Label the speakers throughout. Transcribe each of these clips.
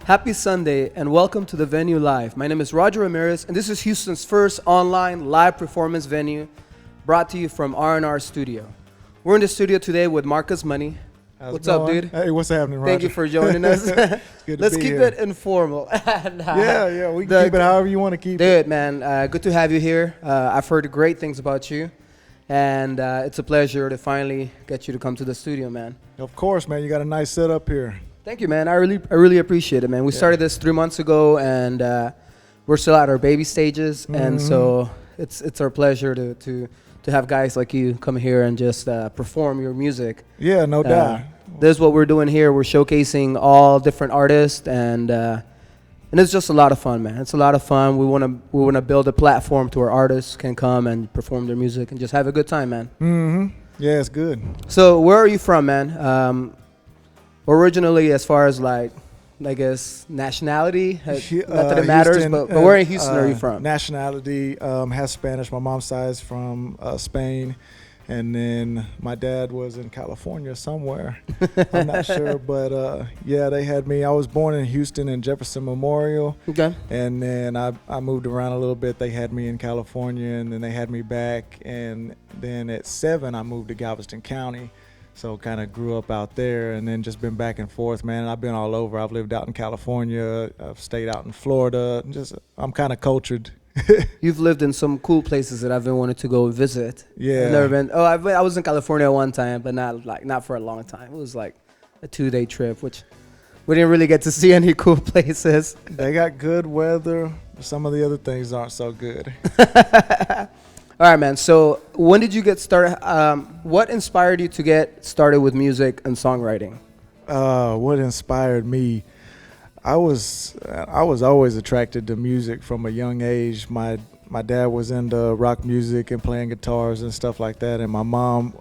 Speaker 1: Happy Sunday and welcome to the venue live. My name is Roger Ramirez and this is Houston's first online live performance venue brought to you from R&R Studio. We're in the studio today with Marcus Money. What's up, dude?
Speaker 2: Hey, what's happening, Roger?
Speaker 1: Thank you for joining us.
Speaker 2: It's good to
Speaker 1: Let's
Speaker 2: be
Speaker 1: keep
Speaker 2: here.
Speaker 1: it informal.
Speaker 2: Yeah, we can keep it however you want to keep it.
Speaker 1: Dude, man, good to have you here. I've heard great things about you. And it's a pleasure to finally get you to come to the studio, man.
Speaker 2: Of course, man. You got a nice setup here.
Speaker 1: Thank you, man. I really appreciate it, man. We started this 3 months ago, and we're still at our baby stages, and so it's our pleasure to have guys like you come here and just perform your music.
Speaker 2: Yeah, no doubt.
Speaker 1: This is what we're doing here. We're showcasing all different artists, and it's just a lot of fun, man. It's a lot of fun. We wanna build a platform to where artists can come and perform their music and just have a good time, man.
Speaker 2: Yeah, it's good.
Speaker 1: So where are you from, man? Originally, as far as like, I guess, nationality, not that it matters,
Speaker 2: Houston,
Speaker 1: but where in Houston are you from?
Speaker 2: Nationality, has Spanish. My mom's side is from Spain. And then my dad was in California somewhere. I'm not sure, but yeah, they had me. I was born in Houston in Jefferson Memorial.
Speaker 1: Okay.
Speaker 2: And then I moved around a little bit. They had me in California, and then they had me back. And then at 7, I moved to Galveston County. So kind of grew up out there, and then just been back and forth, man. And I've been all over. I've lived out in California. I've stayed out in Florida. I'm kind of cultured.
Speaker 1: You've lived in some cool places that I've been wanting to go visit.
Speaker 2: Yeah.
Speaker 1: I've never been. Oh, I was in California one time, but not for a long time. It was like a 2-day trip, which we didn't really get to see any cool places.
Speaker 2: They got good weather. Some of the other things aren't so good.
Speaker 1: All right, man. So when did you get started? What inspired you to get started with music and songwriting?
Speaker 2: What inspired me? I was always attracted to music from a young age. My dad was into rock music and playing guitars and stuff like that, and my mom,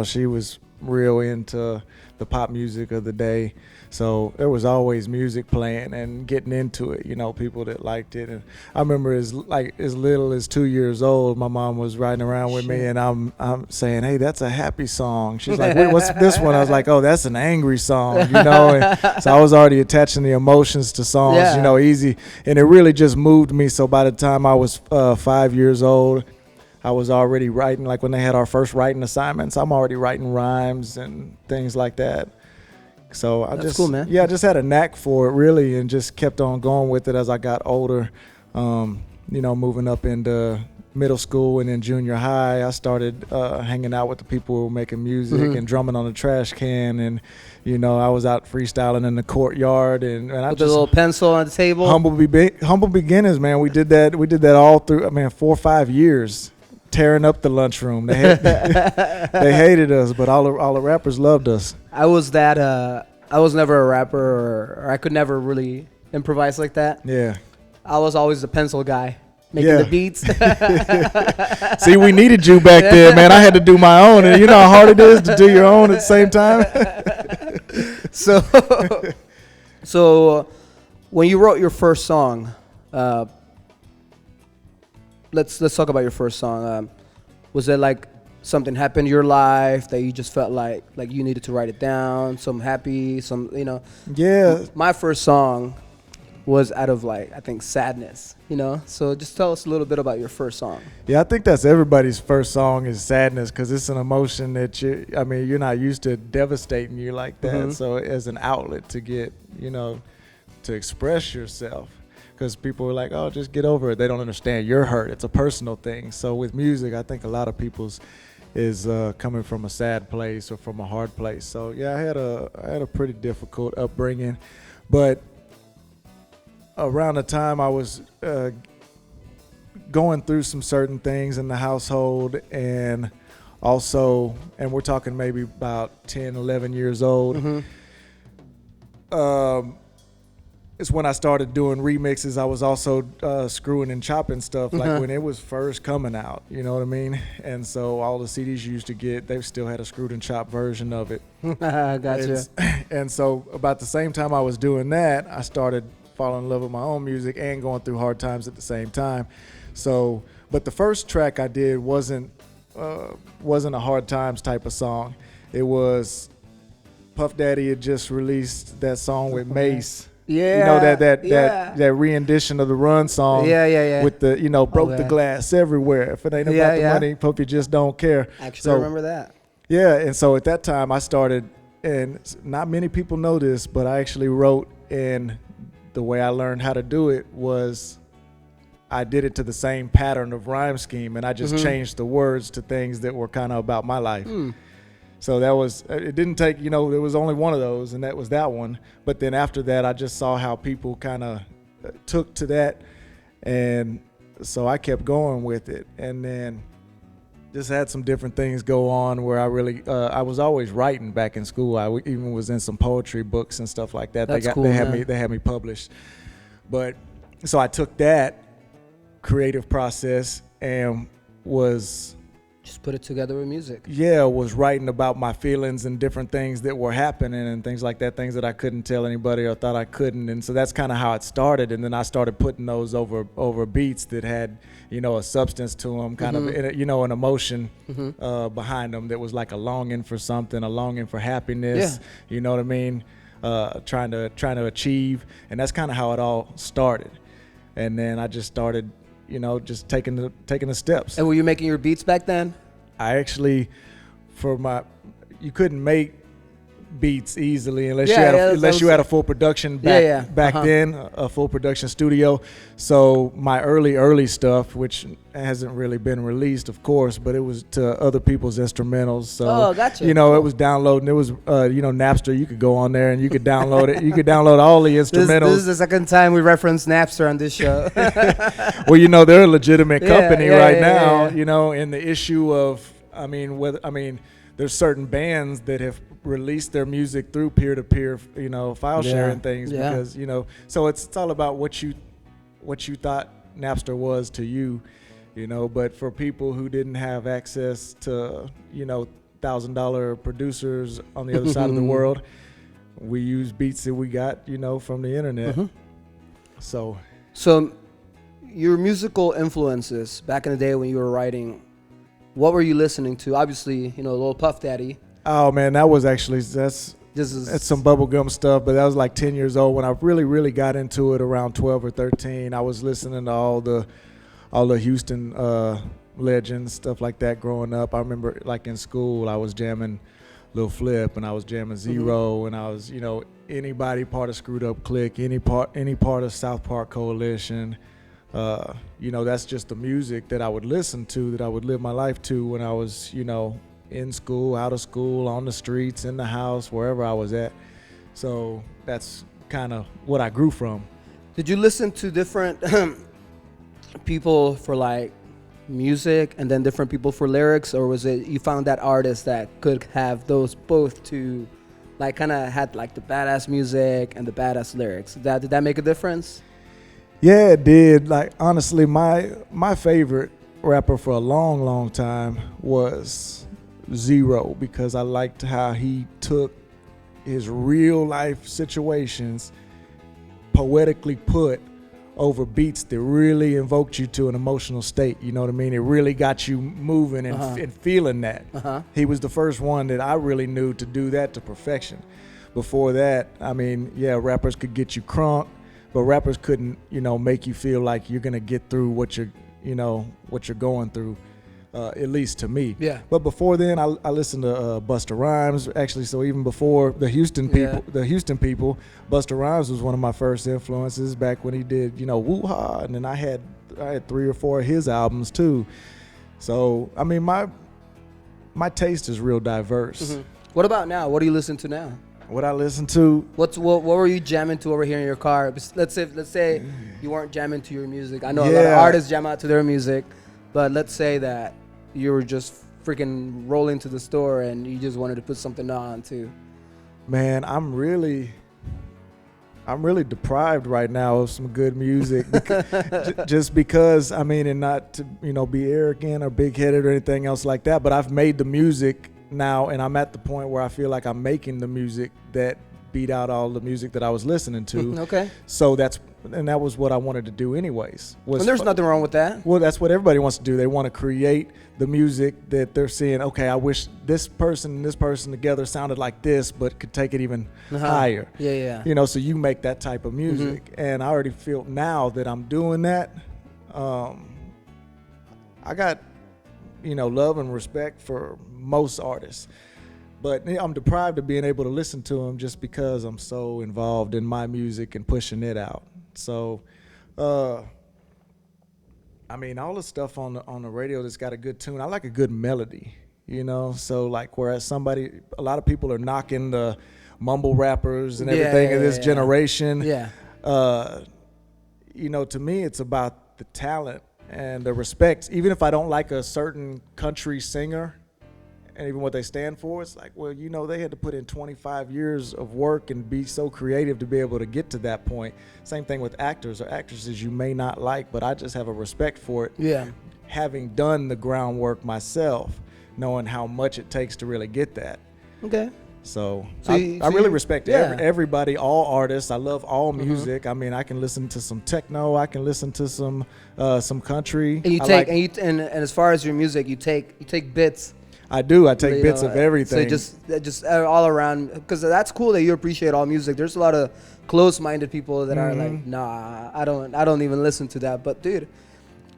Speaker 2: she was real into the pop music of the day. So there was always music playing and getting into it, people that liked it. And I remember as little as 2 years old, my mom was riding around with me, and I'm saying, "Hey, that's a happy song." She's like, "Wait, what's this one?" I was like, "Oh, that's an angry song," And so I was already attaching the emotions to songs, easy. And it really just moved me. So by the time I was 5 years old, I was already writing. Like when they had our first writing assignments, I'm already writing rhymes and things like that. So
Speaker 1: That's cool, man.
Speaker 2: I just had a knack for it, really, and just kept on going with it as I got older. Moving up into middle school and then junior high, I started hanging out with the people who were making music and drumming on the trash can, and I was out freestyling in the courtyard, and I
Speaker 1: With
Speaker 2: just
Speaker 1: a little pencil on the table.
Speaker 2: humble beginners, man. We did that all through 4 or 5 years. Tearing up the lunchroom. They hated us, but all the rappers loved us.
Speaker 1: I was never a rapper, or I could never really improvise like that.
Speaker 2: Yeah.
Speaker 1: I was always the pencil guy making the beats.
Speaker 2: See, we needed you back there, man. I had to do my own, and you know how hard it is to do your own at the same time.
Speaker 1: So when you wrote your first song, let's talk about your first song. Was it like something happened in your life that you just felt like you needed to write it down? Some happy,
Speaker 2: Yeah.
Speaker 1: My first song was out of I think sadness, So just tell us a little bit about your first song.
Speaker 2: Yeah, I think that's everybody's first song is sadness, because it's an emotion that you're not used to devastating you like that. So as an outlet to get, to express yourself. Because people are like, "Oh, just get over it." They don't understand you're hurt. It's a personal thing. So with music, I think a lot of people's is coming from a sad place or from a hard place. So yeah, I had a pretty difficult upbringing, but around the time I was going through some certain things in the household, and we're talking maybe about 10, 11 years old. It's when I started doing remixes. I was also screwing and chopping stuff like when it was first coming out, you know what I mean? And so all the CDs you used to get, they still had a screwed and chopped version of it.
Speaker 1: Gotcha.
Speaker 2: And so about the same time I was doing that, I started falling in love with my own music and going through hard times at the same time. So, but the first track I did wasn't a hard times type of song. It was Puff Daddy had just released that song with Mace.
Speaker 1: Yeah.
Speaker 2: You know
Speaker 1: Yeah.
Speaker 2: that rendition of the Run song.
Speaker 1: Yeah.
Speaker 2: With the broke the
Speaker 1: Okay.
Speaker 2: glass everywhere. If it ain't about
Speaker 1: Yeah,
Speaker 2: the
Speaker 1: yeah.
Speaker 2: money, Puppy just don't care.
Speaker 1: Actually, I remember that.
Speaker 2: Yeah, and so at that time I started, and not many people know this, but I actually wrote, and the way I learned how to do it was I did it to the same pattern of rhyme scheme, and I just changed the words to things that were kind of about my life. So that was, it didn't take, there was only one of those, and that was that one. But then after that, I just saw how people kind of took to that, and so I kept going with it. And then just had some different things go on where I really, I was always writing back in school. I even was in some poetry books and stuff like that.
Speaker 1: That's cool,
Speaker 2: they had me published. But so I took that creative process and was
Speaker 1: Just put it together with music.
Speaker 2: was writing about my feelings and different things that were happening and things like that, things that I couldn't tell anybody or thought I couldn't. And so that's kind of how it started. And then I started putting those over beats that had, a substance to them, kind of, an emotion behind them that was like a longing for something, a longing for happiness.
Speaker 1: Yeah.
Speaker 2: You know what I mean? Trying to achieve. And that's kind of how it all started. And then I just started, just taking the steps.
Speaker 1: And were you making your beats back then?
Speaker 2: I actually, you couldn't make beats easily unless you had a full production back then, a full production studio. So my early stuff, which hasn't really been released, of course, but it was to other people's instrumentals. So
Speaker 1: gotcha.
Speaker 2: it was downloading. It was Napster. You could go on there and you could download it. You could download all the instrumentals.
Speaker 1: This is the second time we reference Napster on this show.
Speaker 2: Well, they're a legitimate company right now.
Speaker 1: Yeah.
Speaker 2: In the issue of, there's certain bands that have released their music through peer-to-peer, file sharing things because, so it's all about what you thought Napster was to you, but for people who didn't have access to, $1,000 producers on the other side of the world, we use beats that we got, from the internet. So your musical influences back in the day when you were writing, what were you listening to? Obviously, Lil Puff Daddy. Oh man, that's some bubblegum stuff, but that was like 10 years old when I really, really got into it around 12 or 13. I was listening to all the Houston legends, stuff like that growing up. I remember like in school, I was jamming Lil Flip and I was jamming Zero and I was, anybody part of Screwed Up Click, any part of South Park Coalition. That's just the music that I would listen to, that I would live my life to when I was, in school, out of school, on the streets, in the house, wherever I was at. So that's kind of what I grew from.
Speaker 1: Did you listen to different people for like music and then different people for lyrics, or was it you found that artist that could have those both to like kind of had like the badass music and the badass lyrics? Did that make a difference?
Speaker 2: Yeah, it did. Like honestly, my favorite rapper for a long, long time was Zero, because I liked how he took his real life situations, poetically put over beats that really invoked you to an emotional state. You know what I mean? It really got you moving and feeling that. He was the first one that I really knew to do that to perfection. Before that, rappers could get you crunk, but rappers couldn't, make you feel like you're gonna get through what you're going through. At least to me.
Speaker 1: Yeah.
Speaker 2: But before then, I listened to Busta Rhymes. Actually, so even before the Houston people, Busta Rhymes was one of my first influences back when he did, Woo Ha, and then I had 3 or 4 of his albums too. So my taste is real diverse.
Speaker 1: What about now? What do you listen to now?
Speaker 2: What I listen to?
Speaker 1: What were you jamming to over here in your car? Let's say you weren't jamming to your music. I know a lot of artists jam out to their music, but let's say that you were just freaking rolling to the store and you just wanted to put something on too.
Speaker 2: Man, I'm really deprived right now of some good music. Just because, and not to, be arrogant or big-headed or anything else like that, but I've made the music now, and I'm at the point where I feel like I'm making the music that beat out all the music that I was listening to.
Speaker 1: Okay.
Speaker 2: So that's and that was what I wanted to do anyways.
Speaker 1: And there's nothing wrong with that.
Speaker 2: Well, that's what everybody wants to do. They want to create the music that they're seeing. Okay, I wish this person and this person together sounded like this, but could take it even higher.
Speaker 1: Yeah, yeah.
Speaker 2: You know, so you make that type of music. And I already feel now that I'm doing that, I got, you know, love and respect for most artists. But I'm deprived of being able to listen to them just because I'm so involved in my music and pushing it out. So, I mean, all the stuff on the radio that's got a good tune, I like a good melody, you know? So, like, whereas a lot of people are knocking the mumble rappers and everything of this generation.
Speaker 1: Yeah.
Speaker 2: You know, to me, it's about the talent and the respect. Even if I don't like a certain country singer, and even what they stand for, it's like, well, you know, they had to put in 25 years of work and be so creative to be able to get to that point. Same thing with actors or actresses you may not like, but I just have a respect for it.
Speaker 1: Yeah.
Speaker 2: Having done the groundwork myself, knowing how much it takes to really get that.
Speaker 1: Okay.
Speaker 2: So I really respect everybody, all artists. I love all music. I mean, I can listen to some techno. I can listen to some country.
Speaker 1: And you take and as far as your music, you take bits.
Speaker 2: I do. I take bits of everything.
Speaker 1: So just all around, because that's cool that you appreciate all music. There's a lot of close-minded people that are like, nah, I don't even listen to that. But dude,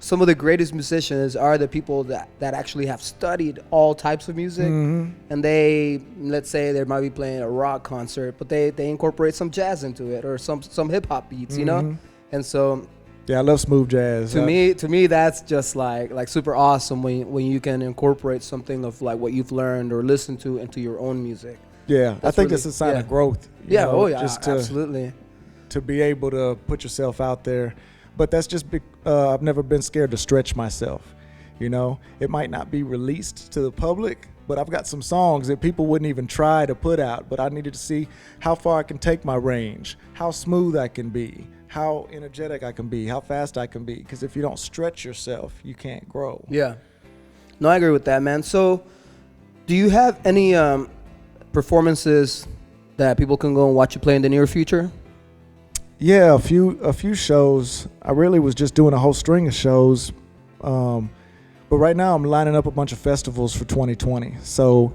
Speaker 1: some of the greatest musicians are the people that actually have studied all types of music, and let's say they might be playing a rock concert, but they incorporate some jazz into it or some hip hop beats, you know, and so.
Speaker 2: Yeah, I love smooth jazz.
Speaker 1: To me, that's just like super awesome when you can incorporate something of like what you've learned or listened to into your own music.
Speaker 2: Yeah, I think it's a sign of growth.
Speaker 1: Yeah,
Speaker 2: know,
Speaker 1: absolutely.
Speaker 2: To be able to put yourself out there, but that's just I've never been scared to stretch myself. You know, it might not be released to the public, but I've got some songs that people wouldn't even try to put out. But I needed to see how far I can take my range, how smooth I can be, how energetic I can be, how fast I can be. Because if you don't stretch yourself, you can't grow.
Speaker 1: Yeah. No, I agree with that, man. So do you have any performances that people can go and watch you play in the near future?
Speaker 2: Yeah, a few shows. I really was just doing a whole string of shows. But right now I'm lining up a bunch of festivals for 2020. So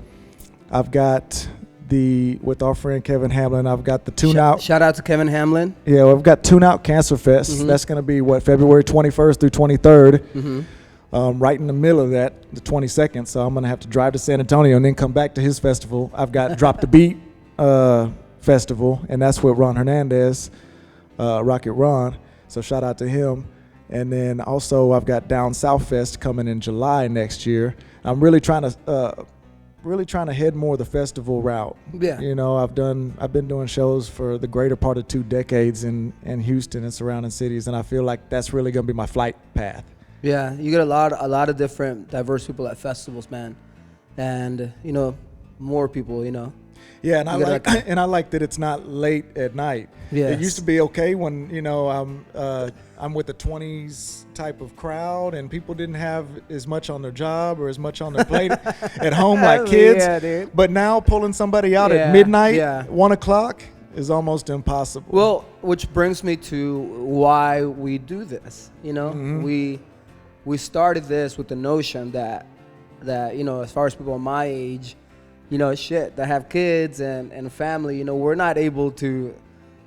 Speaker 2: I've got with our friend Kevin Hamlin, I've got the Tune Out.
Speaker 1: Shout out to Kevin Hamlin.
Speaker 2: Yeah, we've got Tune Out Cancer Fest. That's going to be February 21st through 23rd. Right in the middle of that, the 22nd. So I'm going to have to drive to San Antonio and then come back to his festival. I've got Drop the Beat Festival, and that's with Ron Hernandez, Rocket Ron. So shout out to him. And then also I've got Down South Fest coming in July next year. I'm really trying to head more the festival route.
Speaker 1: Yeah.
Speaker 2: You know, I've been doing shows for the greater part of 2 decades in Houston and surrounding cities, and I feel like that's really going to be my flight path.
Speaker 1: Yeah, you get a lot of different diverse people at festivals, man. And, you know, more people, you know.
Speaker 2: Yeah, and I like that it's not late at night.
Speaker 1: Yes.
Speaker 2: It used to be okay when, you know, I'm with the 20s type of crowd and people didn't have as much on their job or as much on their plate at home like kids.
Speaker 1: Yeah, dude.
Speaker 2: But now pulling somebody out at midnight, 1 o'clock is almost impossible.
Speaker 1: Well, which brings me to why we do this. You know, we started this with the notion that you know, as far as people my age, you know, that have kids and family, you know, we're not able to.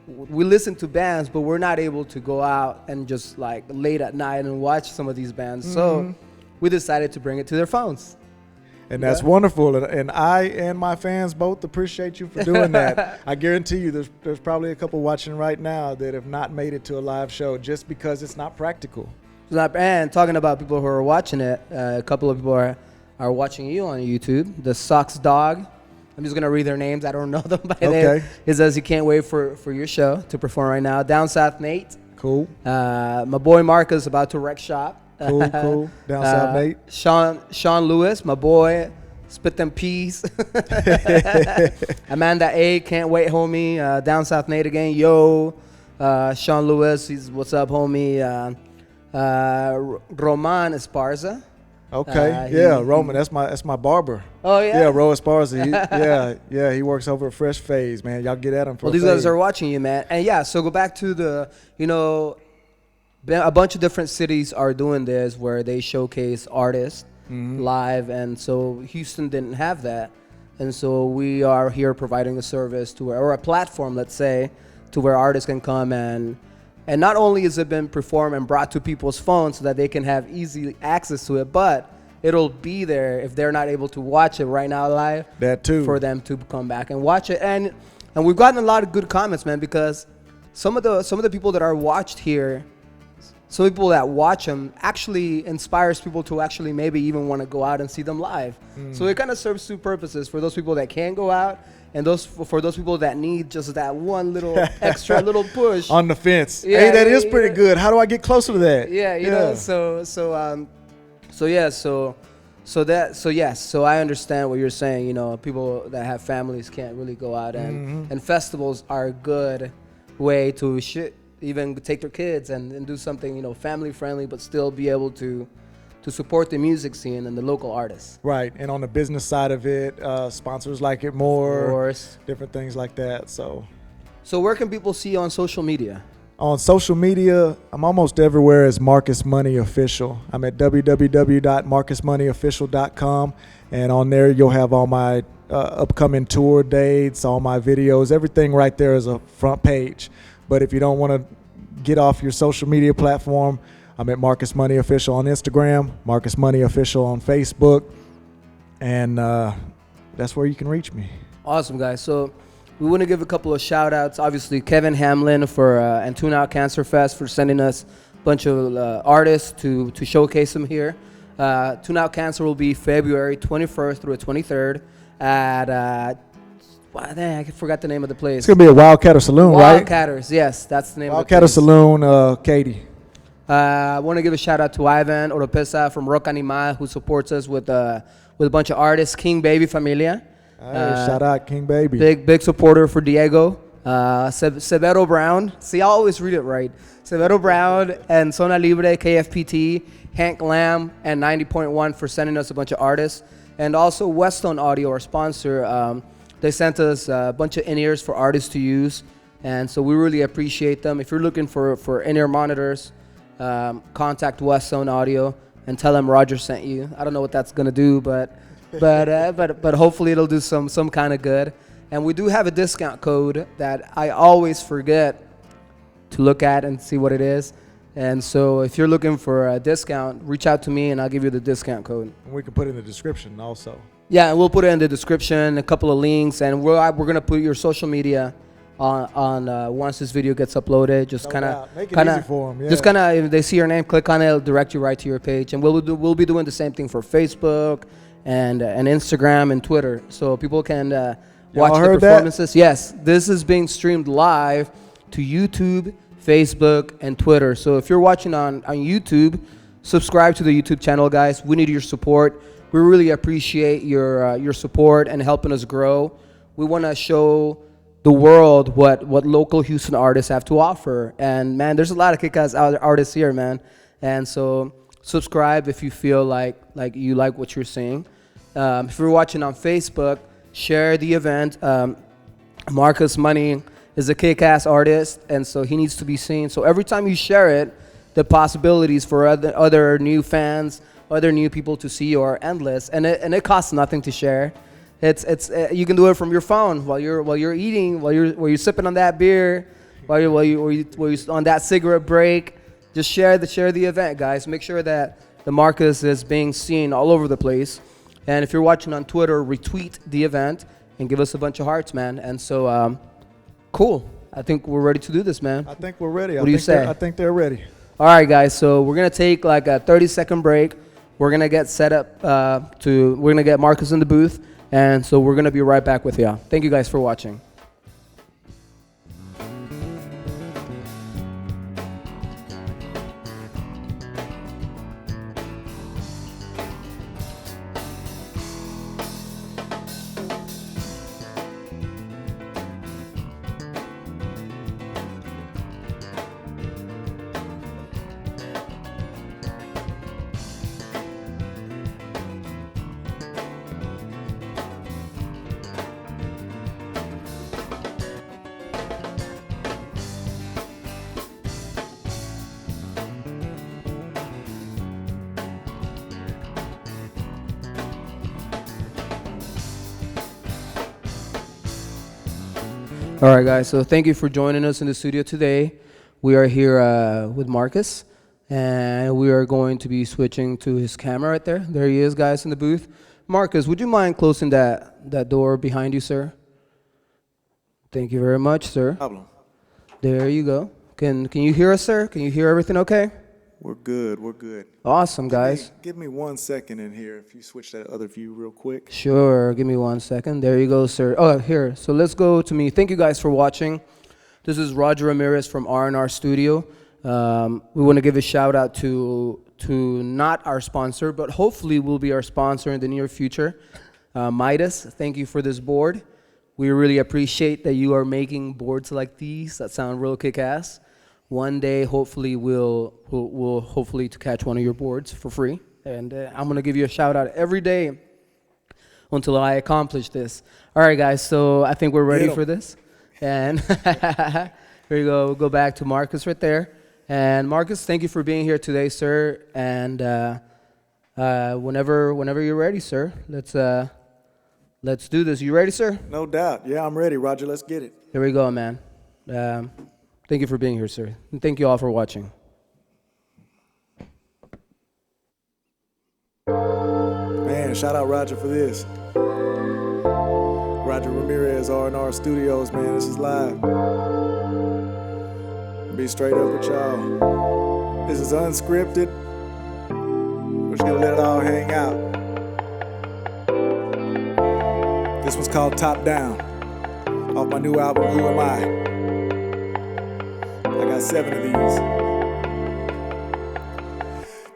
Speaker 1: We listen to bands, but we're not able to go out and just like late at night and watch some of these bands. So we decided to bring it to their phones.
Speaker 2: And that's wonderful. And I and my fans both appreciate you for doing that. I guarantee you there's probably a couple watching right now that have not made it to a live show just because it's not practical.
Speaker 1: And talking about people who are watching it, a couple of people are watching you on YouTube. The Sox Dog. I'm just going to read their names. I don't know them by name. It says he can't wait for your show to perform right now. Down South Nate.
Speaker 2: Cool.
Speaker 1: My boy Marcus about to wreck shop.
Speaker 2: Cool. Down South Nate.
Speaker 1: Sean Lewis, my boy. Spit them peas. Amanda A. Can't wait, homie. Down South Nate again. Yo. Sean Lewis. What's up, homie. Roman Esparza.
Speaker 2: Okay.
Speaker 1: He-
Speaker 2: Yeah,
Speaker 1: he-
Speaker 2: Roman. That's my barber.
Speaker 1: Oh yeah.
Speaker 2: Yeah, Ro Esparza. Yeah. He works over at Fresh Phase, man. Y'all get at him for
Speaker 1: Well,
Speaker 2: a
Speaker 1: these guys
Speaker 2: fade.
Speaker 1: are watching you, man. And yeah, so go back to the, a bunch of different cities are doing this where they showcase artists live, and so Houston didn't have that, and so we are here providing a service to or a platform, let's say, to where artists can come and not only has it been performed and brought to people's phones so that they can have easy access to it, but it'll be there if they're not able to watch it right now live.
Speaker 2: That too.
Speaker 1: For them to come back and watch it, and we've gotten a lot of good comments, man, because some of the people that are watched here, some people that watch them actually inspires people to actually maybe even want to go out and see them live. So it kind of serves two purposes: for those people that can go out, and for those people that need just that one little extra little push.
Speaker 2: On the fence.
Speaker 1: Yeah,
Speaker 2: Hey, that is
Speaker 1: yeah,
Speaker 2: pretty
Speaker 1: yeah.
Speaker 2: good. How do I get closer to that?
Speaker 1: Yeah, you know, so I understand what you're saying. You know, people that have families can't really go out, and festivals are a good way to even take their kids and do something, you know, family friendly, but still be able to support the music scene and the local artists.
Speaker 2: Right. And on the business side of it, sponsors like it more.
Speaker 1: Of course.
Speaker 2: Different things like that. So
Speaker 1: Where can people see you on social media?
Speaker 2: on social media, I'm almost everywhere as Marcus Money Official. I'm at www.marcusmoneyofficial.com, and on there you'll have all my upcoming tour dates, all my videos, everything right there is a front page. But if you don't want to get off your social media platform, I'm at Marcus Money Official on Instagram, Marcus Money Official on Facebook, and that's where you can reach me.
Speaker 1: Awesome, guys. So we want to give a couple of shout outs. Obviously, Kevin Hamlin and Tune Out Cancer Fest for sending us a bunch of artists to showcase them here. Tune Out Cancer will be February 21st through the 23rd at, I forgot the name of the place.
Speaker 2: It's going to be a Wildcatter Saloon, right?
Speaker 1: Wildcatters, yes, that's the name of the
Speaker 2: Wildcatter
Speaker 1: place.
Speaker 2: Saloon, Katie.
Speaker 1: I want to give a shout out to Ivan Oropesa from Rock Animal, who supports us with a bunch of artists. King Baby Familia.
Speaker 2: Hey, shout out King Baby.
Speaker 1: Big supporter for Diego. Severo Brown. See, I always read it right. Severo Brown and Zona Libre, KFPT, Hank Lamb, and 90.1 for sending us a bunch of artists. And also Westone Audio, our sponsor. They sent us a bunch of in-ears for artists to use. And so we really appreciate them. If you're looking for in-ear monitors, contact Westone Audio and tell them Roger sent you. I don't know what that's going to do, but hopefully it'll do some kind of good. And we do have a discount code that I always forget to look at and see what it is. And so if you're looking for a discount, reach out to me and I'll give you the discount code.
Speaker 2: We can put it in the description also.
Speaker 1: Yeah, and we'll put it in the description, a couple of links, and we're going to put your social media on once this video gets uploaded. Just kind of
Speaker 2: make it easy for them. Yeah.
Speaker 1: Just kind of, if they see your name, click on it, it'll direct you right to your page. And we'll be doing the same thing for Facebook and Instagram and Twitter, so people can watch the performances. Yes, this is being streamed live to YouTube, Facebook, and Twitter. So if you're watching on YouTube, subscribe to the YouTube channel, guys. We need your support. We really appreciate your support and helping us grow. We want to show the world what local Houston artists have to offer. And man, there's a lot of kick-ass artists here, man. And so subscribe if you feel like you like what you're seeing. If you're watching on Facebook, share the event. Marcus Money is a kick-ass artist, and so he needs to be seen. So every time you share it, the possibilities for other new fans, other new people to see you are endless, and it costs nothing to share. It's you can do it from your phone while you're eating, while you're sipping on that beer, while you're on that cigarette break. Just share the event, guys. Make sure that the Marcus is being seen all over the place. And if you're watching on Twitter, retweet the event and give us a bunch of hearts, man. And so, cool. I think we're ready to do this, man.
Speaker 2: I think we're ready.
Speaker 1: What do you say?
Speaker 2: I think they're ready.
Speaker 1: All right, guys. So we're gonna take like a 30-second break. We're gonna get set up we're gonna get Marcus in the booth, and so we're gonna be right back with you. Thank you guys for watching. All right, guys. So thank you for joining us in the studio today. We are here with Marcus, and we are going to be switching to his camera right there. There he is, guys, in the booth. Marcus, would you mind closing that door behind you, sir? Thank you very much, sir.
Speaker 2: Problem.
Speaker 1: There you go. Can you hear us, sir? Can you hear everything okay?
Speaker 2: We're good. We're good.
Speaker 1: Awesome, guys.
Speaker 2: Give me 1 second in here. If you switch that other view real quick.
Speaker 1: Sure, give me 1 second. There you go, sir. Oh, here. So let's go to me. Thank you guys for watching. This is Roger Ramirez from R&R Studio. We want to give a shout out to not our sponsor, but hopefully will be our sponsor in the near future. Midas, thank you for this board. We really appreciate that you are making boards like these that sound real kick-ass. One day, hopefully, we'll hopefully to catch one of your boards for free. And I'm going to give you a shout out every day until I accomplish this. All right, guys, so I think we're ready for this. And here you go. We'll go back to Marcus right there. And Marcus, thank you for being here today, sir. And whenever you're ready, sir, let's do this. You ready, sir?
Speaker 2: No doubt. Yeah, I'm ready, Roger. Let's get it.
Speaker 1: Here we go, man. Thank you for being here, sir. And thank you all for watching.
Speaker 2: Man, shout out Roger for this. Roger Ramirez, R&R Studios, man. This is live. Be straight up with y'all. This is unscripted. We're just gonna let it all hang out. This one's called Top Down, off my new album, Who Am I? I got 7 of these.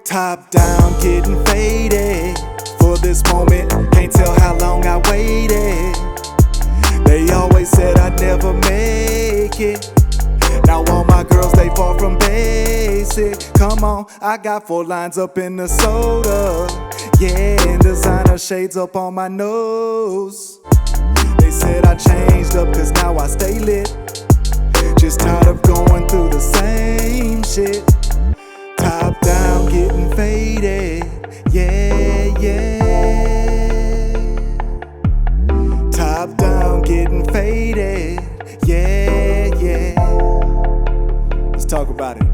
Speaker 2: Top down, getting faded for this moment. Can't tell how long I waited. They always said I'd never make it. Now all my girls, they far from basic. Come on, I got 4 lines up in the soda. Yeah, and designer shades up on my nose. They said I changed up cause now I stay lit. Just tired of going through the same shit. Top down, getting faded. Yeah, yeah. Top down, getting faded. Yeah, yeah. Let's talk about it.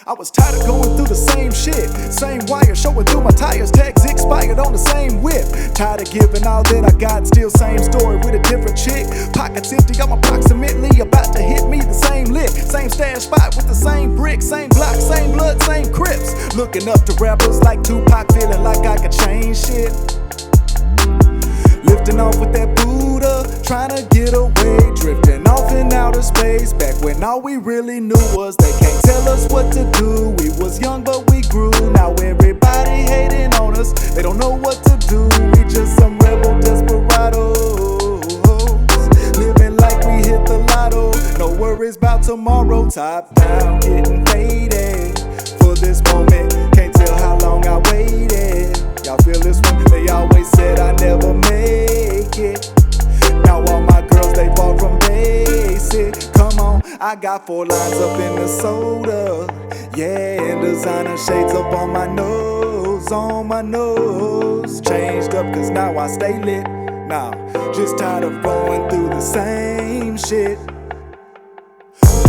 Speaker 2: I was tired of going through the same shit. Same wire showing through my tires. Tags expired on the same whip. Tired of giving all that I got. Still same story with a different chick. Pockets empty, I'm approximately about to hit me the same lick. Same stash spot with the same brick. Same block, same blood, same Crips. Looking up to rappers like Tupac. Feeling like I could change shit. Lifting off with that Buddha, trying to get away, drifting off in outer space. Back when all we really knew was they can't tell us what to do. We was young but we grew. Now everybody hating on us. They don't know what to do. We just some rebel desperados, living like we hit the lotto. No worries about tomorrow. Top down, getting faded for this moment. Can't tell how long I waited. Y'all feel this one? They always said I never make it. Now all my girls, they far from basic. Come on, I got 4 lines up in the soda. Yeah, and designer shades up on my nose, on my nose. Changed up cause now I stay lit. Nah, just tired of going through the same shit.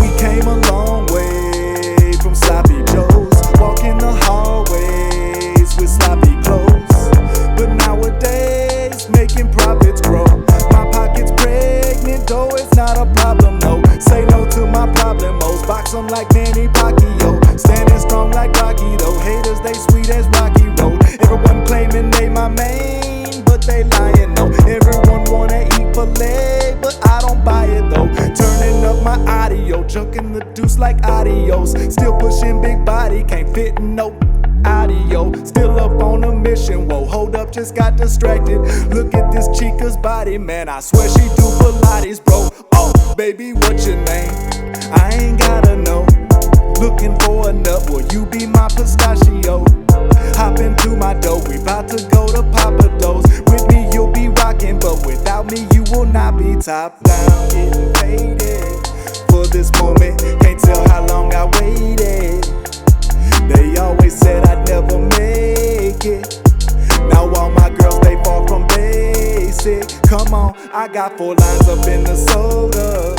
Speaker 2: We came a long way from sloppy joes, walking the hallways with sloppy clothes. But nowadays, making profits grow. My pocket's pregnant, though it's not a problem, no. Say no to my problemos, box them like Manny Pacquiao. Standing strong like Rocky, though. Haters, they sweet as Rocky Road. Everyone claiming they my main, but they lying, no. Everyone wanna eat filet, but I don't buy it, though. Turning up my audio, junking the deuce like adios. Still pushing big body, can't fit in no audio. Still up on a mission, whoa, hold up, just got distracted. Look at this chica's body, man, I swear she do Pilates, bro. Oh, baby, what's your name? I ain't gotta know. Looking for a nut, will you be my pistachio? Hop into my dough, we bout to go to Papa Do's. With me you'll be rocking, but without me you will not be. Top down, getting faded for this moment. Can't tell how long I waited. They always said I'd never make it. Now all my girls, they far from basic. Come on,
Speaker 3: I got 4 lines up in the soda.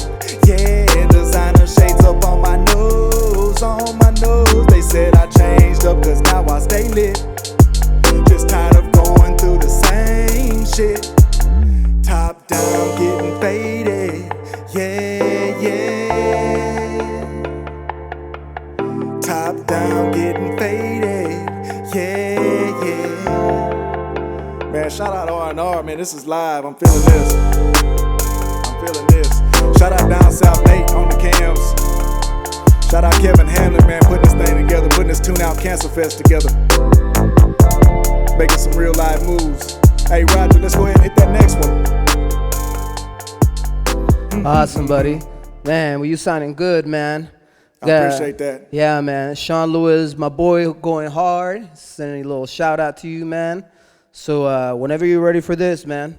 Speaker 3: Yeah, designer shades up on my nose, on my nose. They said I changed up cause now I stay lit. Just tired of going through the same shit. Top down, getting faded. Yeah, yeah. Top down, getting faded. Yeah, yeah. Man, shout out R&R, man. This is live. I'm feeling this. I'm feeling this. Shout out Down South Nate on the cams. Shout out Kevin Hamlin, man, putting this thing together, putting this Tune Out Cancer Fest together. Making some real live moves. Hey, Roger, let's go ahead and hit that next one.
Speaker 1: Awesome, buddy. Man, well, you sounding good, man.
Speaker 3: I appreciate that.
Speaker 1: Yeah, man. Sean Lewis, my boy, going hard. Sending a little shout out to you, man. So whenever you're ready for this, man.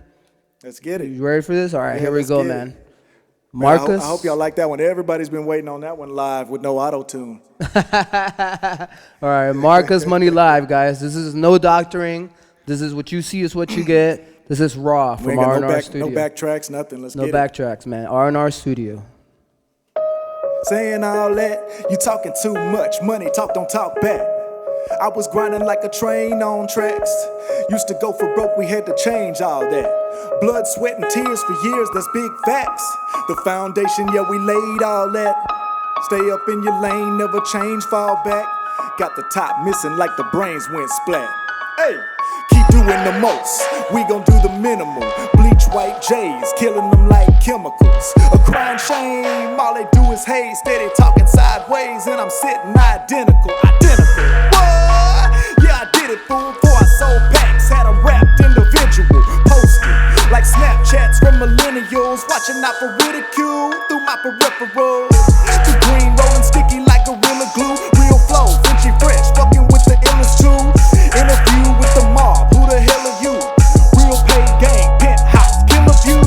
Speaker 3: Let's get it.
Speaker 1: You ready for this? All right,
Speaker 3: Yeah,
Speaker 1: here we
Speaker 3: let's
Speaker 1: go,
Speaker 3: get
Speaker 1: man.
Speaker 3: it.
Speaker 1: Marcus.
Speaker 3: I hope y'all like that one. Everybody's been waiting on that one live with no auto-tune.
Speaker 1: All right, Marcus Money Live, guys. This is no doctoring. This is what you see is what you get. This is raw
Speaker 3: We
Speaker 1: from
Speaker 3: ain't got
Speaker 1: R&R Studio.
Speaker 3: no backtracks, nothing. Let's
Speaker 1: No
Speaker 3: get
Speaker 1: backtracks, man. R&R Studio.
Speaker 3: it. Saying all that, you talking too much. Money talk, don't talk back. I was grinding like a train on tracks. Used to go for broke, we had to change all that. Blood, sweat, and tears for years, that's big facts. The foundation, yeah, we laid all that. Stay up in your lane, never change, fall back. Got the top missing like the brains went splat. Hey, keep doing the most, we gon' do the minimal. Bleach white J's, killing them like chemicals. A crying shame, all they do is hate. Steady talking sideways, and I'm sitting identical. Boy, yeah, I did it, fool. Before I sold packs, had them wrapped individual. Posted like Snapchats from millennials. Watching out for ridicule through my peripherals. The green rolling sticky like Gorilla Glue. Real flow, Frenchy fresh, fucking with the illest too. Interview with the mob, who the hell are you? Real paid gang, penthouse, killer view.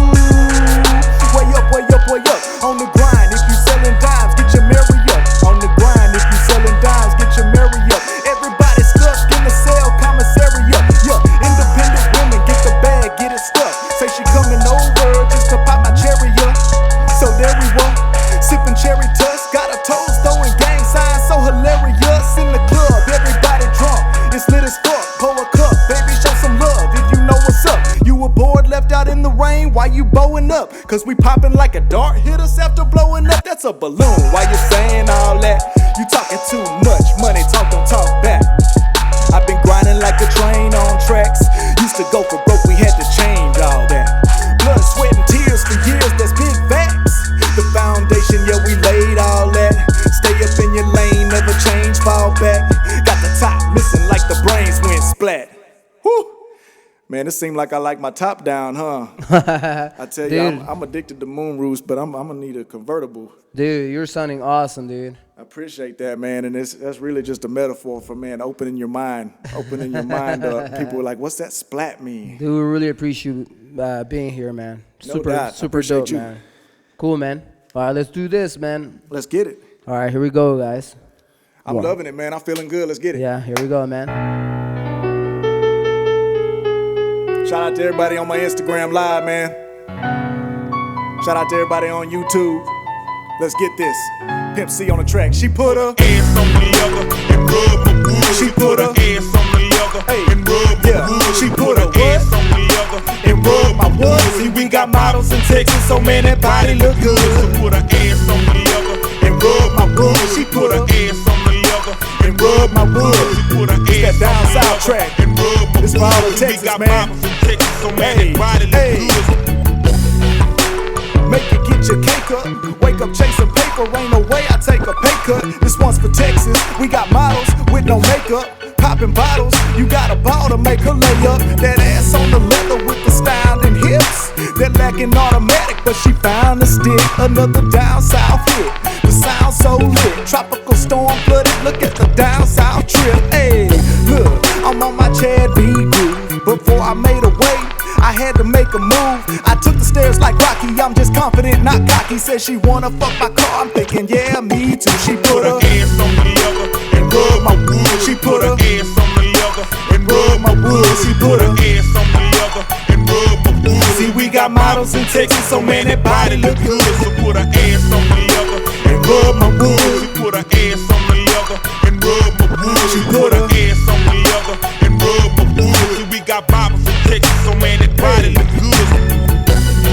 Speaker 3: Way up, way up, way up. On the grind, if you selling dimes, get your Mary up. On the grind, if you selling dimes, get your Mary up. Everybody stuck in the cell, commissary up. Yeah, independent women, get the bag, get it stuck. Say she coming over just to pop my cherry up. So there we were, sipping cherry tusk. Got a toast, throwing gang signs, so hilarious. In the club, everybody drunk, it's lit as fuck. Pour a cup, baby, show some love if you know what's up. You were bored, left out in the rain, why you bowing up? Cause we popping like a dart, hit us after blowing up. That's a balloon, why you saying all that? You talking too much, money talk, don't talk back. I've been grinding like a train on tracks. Used to go for broke, we had to change all that. Blood, sweat, and tears for years, that's big facts. The foundation, yeah, we laid all that. Stay up in your lane, never change, fall back. Got the top missing like the brains went splat. Whew. Man, it seemed like I like my top down, huh? I tell you, I'm addicted to moon roofs, but I'm gonna need a convertible.
Speaker 1: Dude, you're sounding awesome, dude.
Speaker 3: I appreciate that, man, and that's really just a metaphor for, man, opening your mind up. People were like, "What's that splat mean?"
Speaker 1: Dude, we really appreciate you being here, man.
Speaker 3: No doubt. I
Speaker 1: Super
Speaker 3: appreciate
Speaker 1: dope,
Speaker 3: you.
Speaker 1: man. Cool, man. All right, let's do this, man.
Speaker 3: Let's get it.
Speaker 1: All right, here we go, guys.
Speaker 3: I'm loving it, man. I'm feeling good. Let's get it.
Speaker 1: Yeah, here we go, man.
Speaker 3: Shout out to everybody on my Instagram live, man. Shout out to everybody on YouTube. Let's get this. Pimp C on the track. She put her
Speaker 4: ass on the other and rub my wood.
Speaker 3: She put her
Speaker 4: ass on the other and rub my
Speaker 3: yeah.
Speaker 4: wood.
Speaker 3: She put her
Speaker 4: ass on the other
Speaker 3: and rub my wood. See, we got models in Texas, so man, that body look good.
Speaker 4: So put her ass on the other
Speaker 3: And rub my wood. She put her
Speaker 4: ass on the other
Speaker 3: and rub my wood.
Speaker 4: She put her
Speaker 3: It's that
Speaker 4: ass
Speaker 3: down
Speaker 4: on the
Speaker 3: south
Speaker 4: other
Speaker 3: track.
Speaker 4: and rub my
Speaker 3: This for all the
Speaker 4: wood.
Speaker 3: Texas,
Speaker 4: We got
Speaker 3: man.
Speaker 4: models in Texas, so man,
Speaker 3: Hey,
Speaker 4: that body look
Speaker 3: hey.
Speaker 4: good.
Speaker 3: Make you get your cake up. Wake up chasing paper. Ain't no way I take a pay cut. This one's for Texas. We got models with no makeup. Popping bottles. You got a ball to make her lay up. That ass on the leather with the style and hips. That lacking automatic, but she found the stick. Another down south hit. The sound so lit. Tropical storm flooded. Look at the down south trip. Hey, look, I'm on my Chad B groove. Before I made a way, I had to make a move. I took the stairs like Rocky, I'm just confident, not cocky. Said she wanna fuck my car, I'm thinking, yeah, me too. She put her
Speaker 4: ass on the other and rub my wood.
Speaker 3: She put her
Speaker 4: ass on the other and
Speaker 3: rub my wood. She put her
Speaker 4: ass on the other and rub my wood.
Speaker 3: See, we got models models in Texas, so man, that body look good.
Speaker 4: So put her ass on the leather and rub my wood. She put her ass on the leather and rub my wood. She put her ass on the leather and rub my wood. See, we got bottles in Texas, so man, that body look good.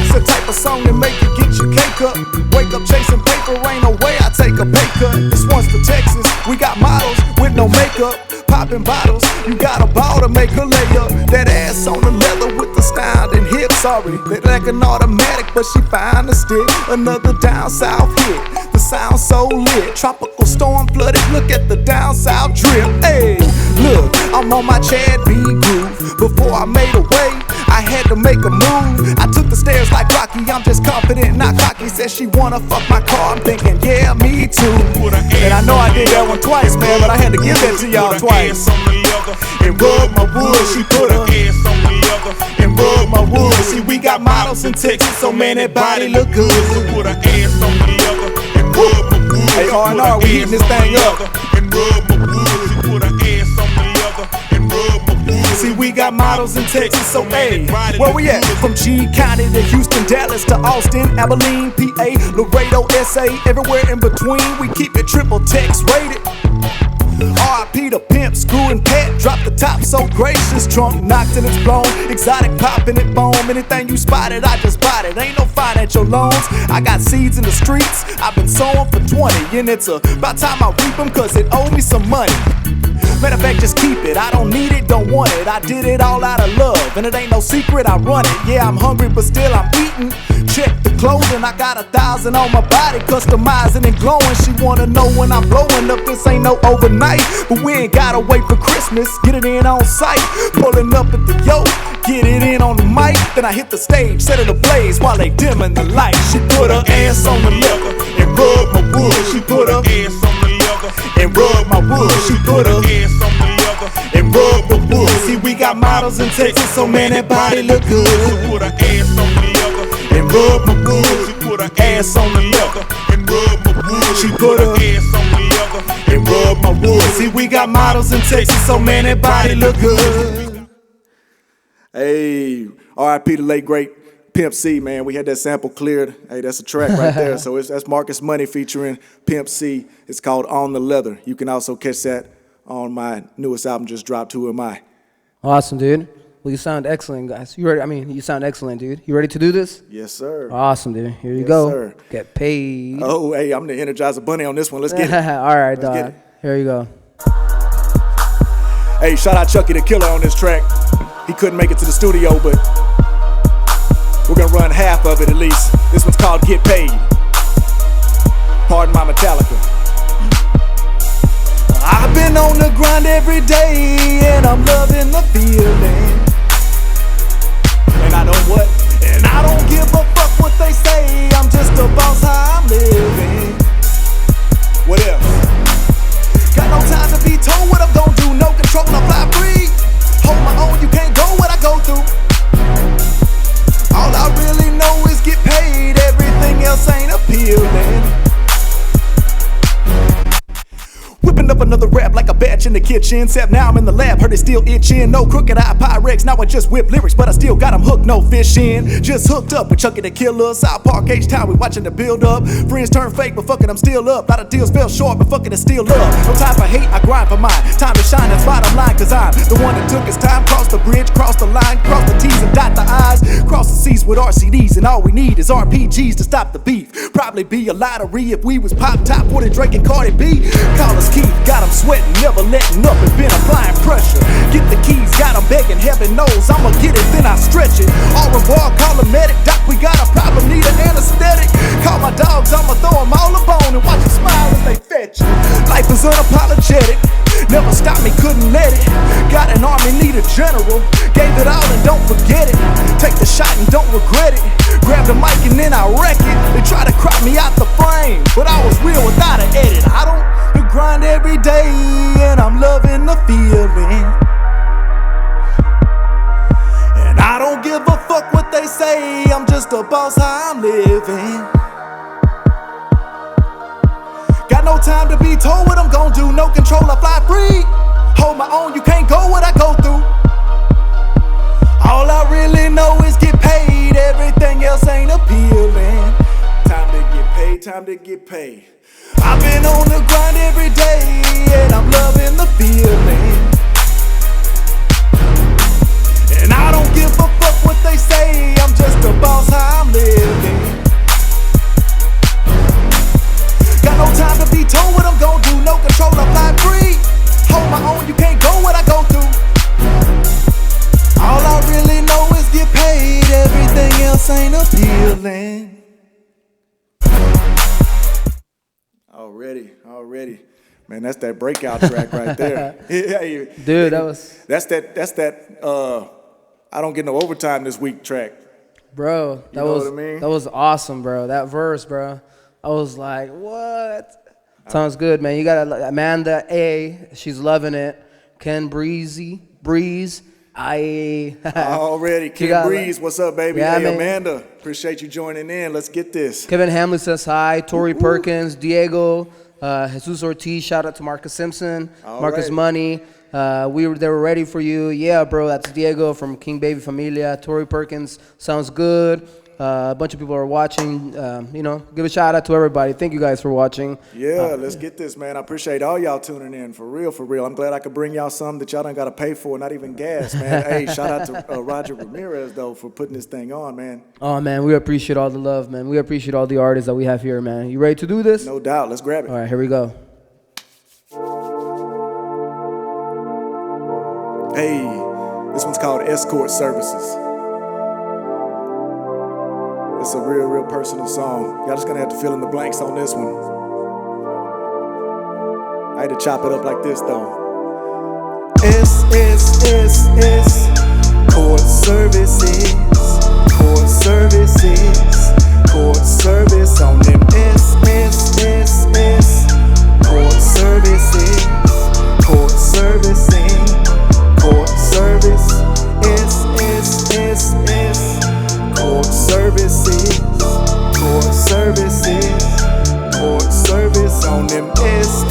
Speaker 3: It's the type of song that make you get your cake up. Wake up chasing paper, ain't no way I take a pay cut. This one's for Texas, we got models with no makeup. Popping bottles, you got a ball to make her lay up. That ass on the leather with the style and hips. Sorry, they like an automatic, but she fine to stick. Another down south hit, the sound so lit. Tropical storm flooded, look at the down south drip. Hey, look, I'm on my Chad B groove. Before I made a way, I had to make a move. I took the stairs like Rocky, I'm just confident, not cocky. Said she wanna fuck my car, I'm thinking, yeah, me too. And I know I did that one twice, man, but I had to give that to y'all twice.
Speaker 4: Ass on the leather
Speaker 3: And rub my wood, she put her
Speaker 4: ass on the leather
Speaker 3: and rub my wood. See, we got models in Texas, so man, that body look good.
Speaker 4: So put her ass on the leather and rub my wood.
Speaker 3: Hey, R&R, we heating this thing up.
Speaker 4: And rub my wood. She put her ass on the leather and rub my wood.
Speaker 3: See, we got models in Texas, so hey, where we at? From G County to Houston, Dallas to Austin, Abilene, PA, Laredo, SA, everywhere in between. We keep it triple text rated. R.I.P. to Pimp, Screw and Pat, drop the top so gracious. Trunk knocked and it's blown, exotic popping it boom. Anything you spotted, I just bought it. Ain't no financial loans, I got seeds in the streets. I've been sowing for 20, and it's about time I reap them, cause it owe me some money. Matter of fact, just keep it, I don't need it, don't want it. I did it all out of love, and it ain't no secret, I run it. Yeah, I'm hungry, but still I'm eating. Check the clothing, I got 1,000 on my body, customizing and glowing. She wanna know when I'm blowing up, this ain't no overnight. But we ain't gotta wait for Christmas, get it in on sight. Pulling up at the yoke, get it in on the mic. Then I hit the stage, set it ablaze while they dimming the light. She put her ass on the leather and rub my wood. She put her
Speaker 4: ass on the leather
Speaker 3: and rub my wood. She put her
Speaker 4: ass on the leather
Speaker 3: and rub the wood. See, we got models in Texas, so man, that body look good.
Speaker 4: So put her ass on the leather
Speaker 3: And rub my wood.
Speaker 4: She put her
Speaker 3: Ass on the leather
Speaker 4: and rub my wood.
Speaker 3: She put her
Speaker 4: ass on the leather
Speaker 3: and rub my wood. See, we got models in Texas, so man, that body look good. Hey, R.I.P. the late great Pimp C, man. We had that sample cleared. Hey, that's a track right there. So that's Marcus Money featuring Pimp C. It's called On the Leather. You can also catch that on my newest album, just dropped, Who Am I?
Speaker 1: Awesome, dude. Well, you sound excellent, guys. You ready? I mean, you sound excellent, dude. You ready to do this?
Speaker 3: Yes, sir.
Speaker 1: Awesome, dude. Here you
Speaker 3: Yes,
Speaker 1: go.
Speaker 3: sir.
Speaker 1: Get paid.
Speaker 3: Oh, hey, I'm the Energizer Bunny on this one. Let's get it.
Speaker 1: All right,
Speaker 3: Let's get
Speaker 1: dog.
Speaker 3: it.
Speaker 1: Here you go.
Speaker 3: Hey, shout out Chucky the Killer on this track. He couldn't make it to the studio, but we're gonna run half of it at least. This one's called Get Paid. Pardon my Metallica. I've been on the grind every day, and I'm loving the feeling. And I know what? And I don't give a fuck what they say. I'm just a boss, how I'm living. What else? Got no time to be told what I'm gon' do. No control, I fly free. Hold my own, you can't go what I go through. All I really know is get paid. Everything else ain't appealing. Whipping up another rap like a batch in the kitchen. Except now I'm in the lab, heard it still itching. No crooked eye Pyrex, now I just whip lyrics, but I still got them hooked, no fishing. Just hooked up with Chucky the Killer. South Park, H-Town, we watching the build up. Friends turn fake, but fucking I'm still up. Lot of deals fell short, but fucking it's still up. No time for hate, I grind for mine. Time to shine, that's bottom line, cause I'm the one that took his time. Cross the bridge, cross the line, cross the T's and dot the I's. Cross the C's with RCDs, and all we need is RPGs to stop the beef. Probably be a lottery if we was pop top for the Drake and Cardi B. Call us Keith, got him sweating, never letting up, and been applying pressure. Get the keys, got him begging, heaven knows I'ma get it, then I stretch it. Au revoir, call a medic, doc, we got a problem, need an anesthetic. Call my dogs, I'ma throw them all a bone and watch them smile as they fetch it. Life is unapologetic, never stop me, couldn't let it. Got an army, need a general, gave it all and don't forget it. Take the shot and don't regret it. Grab the mic and then I wreck it. They try to crop me out the frame, but I was real without an edit. I don't grind every day, and I'm loving the feeling. And I don't give a fuck what they say, I'm just a boss, how I'm living. Got no time to be told what I'm gon' do, no control, I fly free. Hold my own, you can't go what I go through. All I really know is get paid, everything else to get paid. I've been on the grind every day, and I'm loving the feeling. And I don't give a fuck what they say, I'm just a boss how I'm living. Got no time to be told what I'm gon' do, no control, I fly free. Hold my own, you can't go what I go through. All I really know is get paid, everything else ain't appealing. Already. Man, that's that breakout track right there.
Speaker 1: Dude, that was...
Speaker 3: That's that I don't get no overtime this week track.
Speaker 1: Bro,
Speaker 3: You know what I mean?
Speaker 1: that was awesome, bro. That verse, bro. I was like, what? Sounds good, man. You got Amanda A. She's loving it. Ken Breeze.
Speaker 3: Already. Ken
Speaker 1: got,
Speaker 3: Breeze, what's up, baby?
Speaker 1: Yeah,
Speaker 3: hey,
Speaker 1: man.
Speaker 3: Amanda, appreciate you joining in. Let's get this.
Speaker 1: Kevin Hamley says hi. Tori Perkins, Diego, Jesus Ortiz. Shout out to Marcus Simpson, Marcus
Speaker 3: right.
Speaker 1: Money. They were ready for you. Yeah, bro. That's Diego from King Baby Familia. Tori Perkins sounds good. A bunch of people are watching. Give a shout out to everybody. Thank you guys for watching.
Speaker 3: Yeah, let's get this, man. I appreciate all y'all tuning in. For real. I'm glad I could bring y'all something that y'all don't got to pay for, not even gas, man. Hey, shout out to Roger Ramirez, though, for putting this thing on, man.
Speaker 1: Oh, man, we appreciate all the love, man. We appreciate all the artists that we have here, man. You ready to do this?
Speaker 3: No doubt. Let's grab it.
Speaker 1: All right, here we go.
Speaker 3: Hey, this one's called Escort Services. It's a real personal song. Y'all just gonna have to fill in the blanks on this one. I had to chop it up like this though. S Court Services, Court Services, Court Service on them. S Court Services, Court Servicing, Court Service. S Court Services, Court Services, Court Service on them. S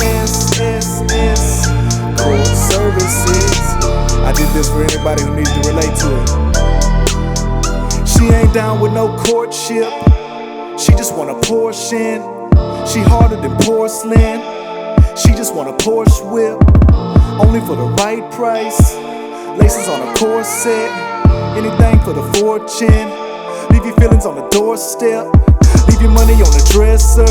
Speaker 3: Court Services. I did this for anybody who needs to relate to it. She ain't down with no courtship, she just want a portion. She harder than porcelain, she just want a Porsche whip. Only for the right price, laces on a corset, anything for the fortune. Leave your feelings on the doorstep, leave your money on the dresser.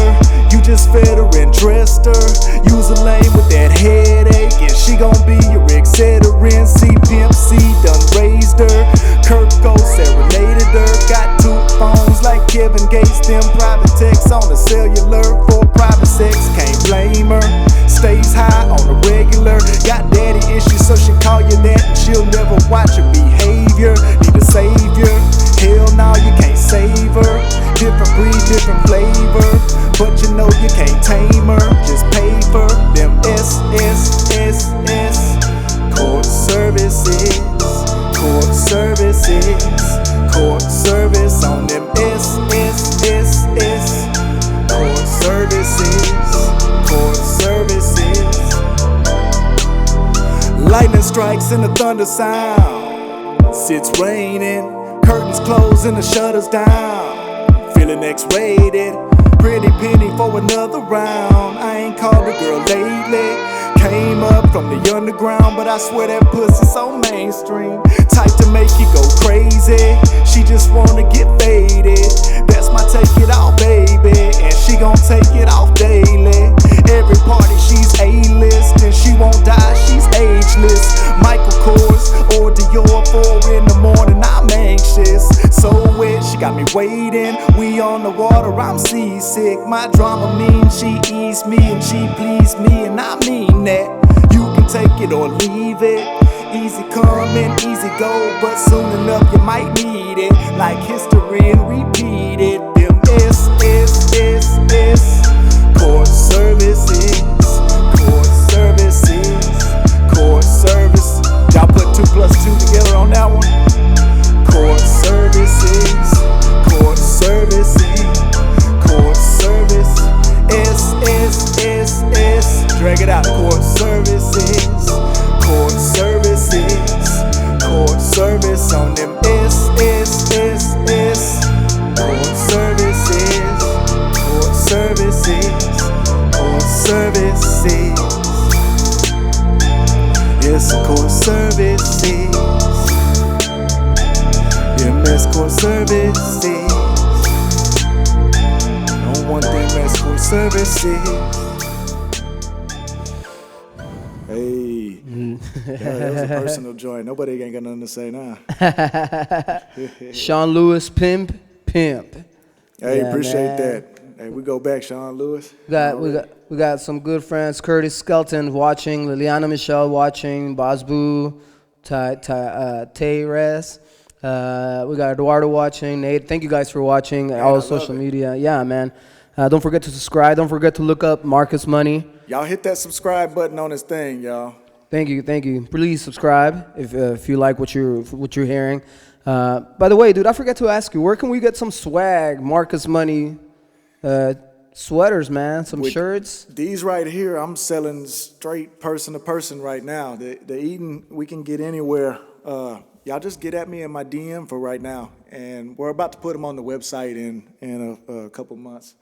Speaker 3: You just fed her and dressed her. Use a lane with that headache, and she gon' be your Excedrin. Pimp C done raised her. Kirko serenaded her. Got 2 phones like Kevin Gates. Them private texts on the cellular for private sex. Can't blame her. Stays high on the regular. Got daddy issues, so she call you that, and she'll never watch her behavior. Need a savior. Hell no, you can't save her. Different breed, different flavor, but you know you can't tame her. Just pay for them S Court Services, Court Services, Court Service on them. S Court Services, Court Services. Lightning strikes and the thunder sounds. It's raining, curtains closed and the shutters down. Feeling X-rated, pretty penny for another round. I ain't called a girl lately. Came up from the underground, but I swear that pussy so mainstream. Type to make you go crazy. She just wanna get faded. That's my take it off, baby, and she gon' take it off daily. Every party she's A-list, and she won't die, she's ageless. Michael Kors or Dior, 4 in the morning, I'm anxious. So wet, she got me waiting. We on the water, I'm seasick. My drama means she eased me and she pleased me, and I mean that. You can take it or leave it. Easy come and easy go, but soon enough you might need it. Like history and repeat it. Them S Court Services, Court Services, Court Service. Y'all put 2 + 2 together on that one. Court Services, Court Servicing, Court Service. S. Drag it out. Court Services, Court Services, Court Service on them. S. Court Services, Court Service. Court Services. MS Court Services. Don't want them MS Court Services. Hey, that was a personal joint. Nobody ain't got nothing to say now.
Speaker 1: Sean Lewis, pimp.
Speaker 3: Hey,
Speaker 1: Yeah,
Speaker 3: appreciate
Speaker 1: man.
Speaker 3: that. Hey, we go back, Sean Lewis.
Speaker 1: We got some good friends. Curtis Skelton watching, Liliana Michelle watching, Bosbu, Tay Rez. We got Eduardo watching. Nate, thank you guys for watching all
Speaker 3: I
Speaker 1: social
Speaker 3: love it.
Speaker 1: media. Yeah, man. Don't forget to subscribe. Don't forget to look up Marcus Money.
Speaker 3: Y'all hit that subscribe button on this thing, y'all.
Speaker 1: Thank you. Please subscribe if you like what you're hearing. By the way, dude, I forgot to ask you, where can we get some swag, Marcus Money sweaters, man, some shirts?
Speaker 3: These right here, I'm selling straight person to person right now. The Eden, we can get anywhere. Y'all just get at me in my DM for right now, and we're about to put them on the website in a couple months.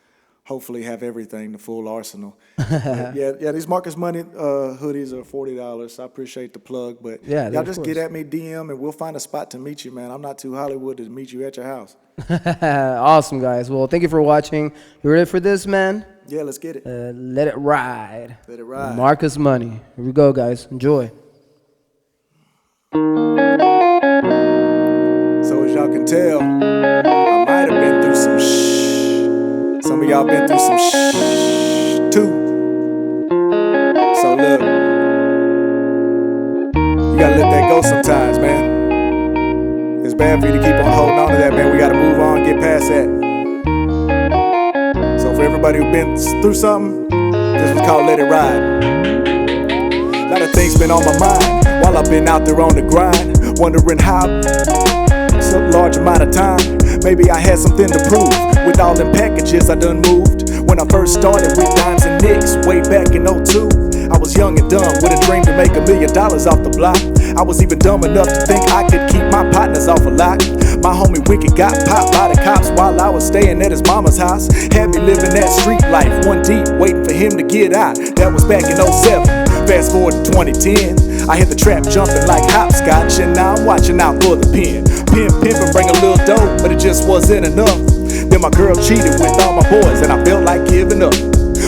Speaker 3: Hopefully have everything, the full arsenal. Yeah, these Marcus Money hoodies are $40. I appreciate the plug, but
Speaker 1: Yeah,
Speaker 3: y'all
Speaker 1: of
Speaker 3: just
Speaker 1: course.
Speaker 3: get at me, DM, and we'll find a spot to meet you, man. I'm not too Hollywood to meet you at your house.
Speaker 1: Awesome, guys. Well, thank you for watching. You ready for this, man?
Speaker 3: Yeah, let's get it.
Speaker 1: Let it ride.
Speaker 3: Let it ride.
Speaker 1: Marcus Money. Here we go, guys. Enjoy.
Speaker 3: So as y'all can tell, I might have been through some Some of y'all been through some too. So look, you gotta let that go sometimes, man. It's bad for you to keep on holding on to that, man. We gotta move on, get past that. So for everybody who been through something, this was called Let It Ride. A lot of things been on my mind while I've been out there on the grind, wondering how so large amount of time. Maybe I had something to prove with all them packages I done moved. When I first started with dimes and nicks way back in '02, I was young and dumb with a dream to make $1 million off the block. I was even dumb enough to think I could keep my partners off a lock. My homie Wicked got popped by the cops while I was staying at his mama's house. Had me living that street life, one deep, waiting for him to get out. That was back in '07. Fast forward to 2010, I hit the trap jumping like hopscotch, and now I'm watching out for the pen. Pimp and bring a little dough, but it just wasn't enough. Then my girl cheated with all my boys, and I felt like giving up.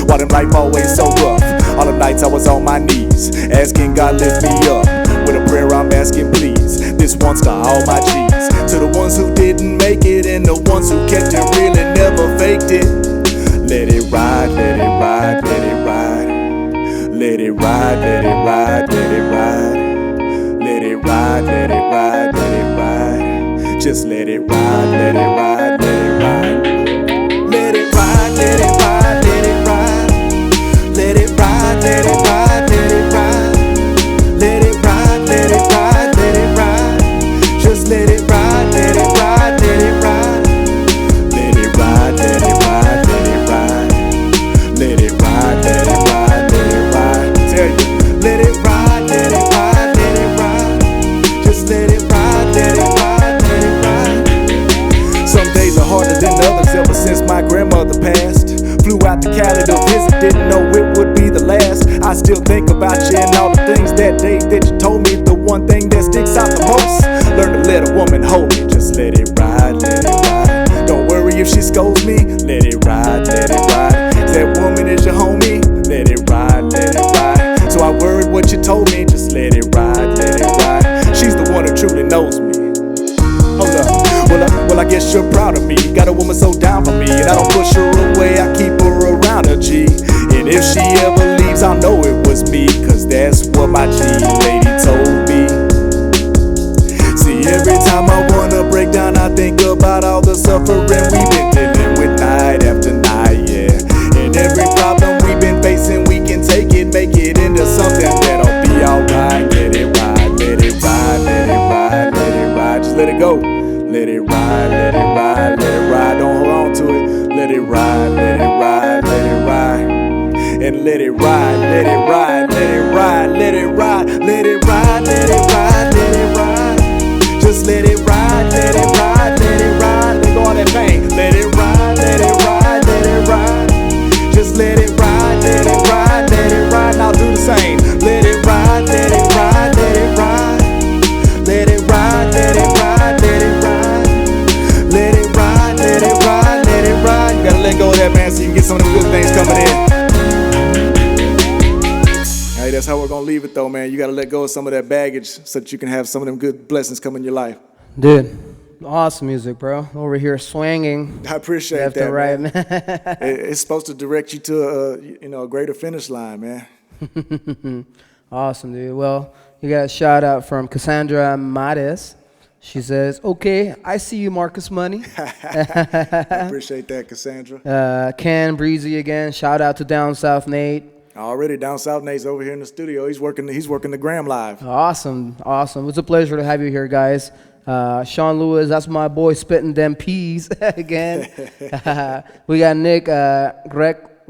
Speaker 3: Why them life always so rough? All the nights I was on my knees, asking God lift me up. With a prayer I'm asking please, this one's to all my G's. To the ones who didn't make it, and the ones who kept it real and never faked it. Let it ride, let it ride, let it ride. Let it ride, let it ride, let it ride. Let it ride, let it ride, let it ride. Just let it ride, let it ride, let it ride. Let it ride, let it ride, let it ride. Let it ride, let it ride, let it ride. Let it ride, let it ride, let it ride. Just let it ride, let it ride, let it ride. Let it ride, let it ride, let it ride. Let it ride, let it ride, let it ride. Tell you, let it ride, let it ride, let it ride. Just let it ride, let it ride, let it ride. Some days are harder than others ever since my grandmother passed. Flew out to Cali to visit, didn't know it would be the last. I still think about you and all the things that day that you told me. The one thing that sticks out the most, learn to let a woman hold me. Just let it ride, let it ride. Don't worry if she scolds me, let it ride, let it ride. That woman is your homie, let it ride, let it ride. So I worried what you told me, just let it ride, let it ride. She's the one who truly knows me. Hold up, well I guess you're proud of me. Got a woman so down for me, and I don't push her away, I keep her around her G. And if she ever leaves, I'll know it was me, cause that's what my G lady told me. See, every time I wanna break down, I think about all the suffering we've been dealing with night after night, yeah. And every problem we've been facing, we can take it, make it into something that'll be alright. Let it ride, let it ride, let it ride, let it ride. Just let it go. Let it ride, let it ride, let it ride. Don't hold on to it. Let it ride, let it ride, let it ride. And let it ride, let it ride, let it ride, let it ride. man. You got to let go of some of that baggage so that you can have some of them good blessings come in your life.
Speaker 1: Dude, awesome music, bro. Over here swinging.
Speaker 3: I appreciate
Speaker 1: left
Speaker 3: that,
Speaker 1: and right,
Speaker 3: man.
Speaker 1: man.
Speaker 3: It's supposed to direct you to a greater finish line, man.
Speaker 1: Awesome, dude. Well, you got a shout out from Cassandra Mates. She says, okay, I see you, Marcus Money.
Speaker 3: I appreciate that, Cassandra.
Speaker 1: Ken Breezy again. Shout out to Down South Nate.
Speaker 3: Already Down South Nate's over here in the studio. He's working the Gram Live.
Speaker 1: Awesome. It's a pleasure to have you here, guys. Sean Lewis, that's my boy spitting them peas again. We got Nick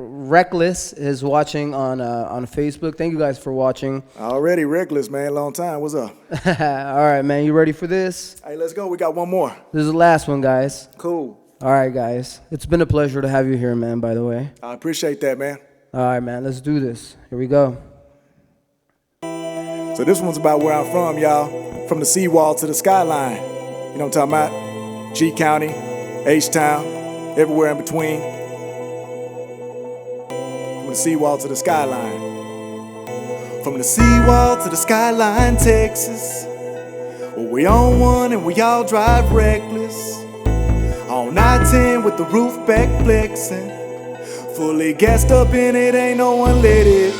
Speaker 1: Reckless is watching on Facebook. Thank you guys for watching.
Speaker 3: Already Reckless, man. Long time. What's up?
Speaker 1: All right, man. You ready for this?
Speaker 3: Hey, let's go. We got one more.
Speaker 1: This is the last one, guys.
Speaker 3: Cool.
Speaker 1: All right, guys. It's been a pleasure to have you here, man, by the way.
Speaker 3: I appreciate that, man.
Speaker 1: All right, man. Let's do this. Here we go.
Speaker 3: So this one's about where I'm from, y'all. From the seawall to the skyline. You know what I'm talking about? G County, H-Town, everywhere in between. From the seawall to the skyline. From the seawall to the skyline, Texas. Well, we on one and we all drive reckless. On I-10 with the roof back flexing. Fully gassed up in it, ain't no one let it.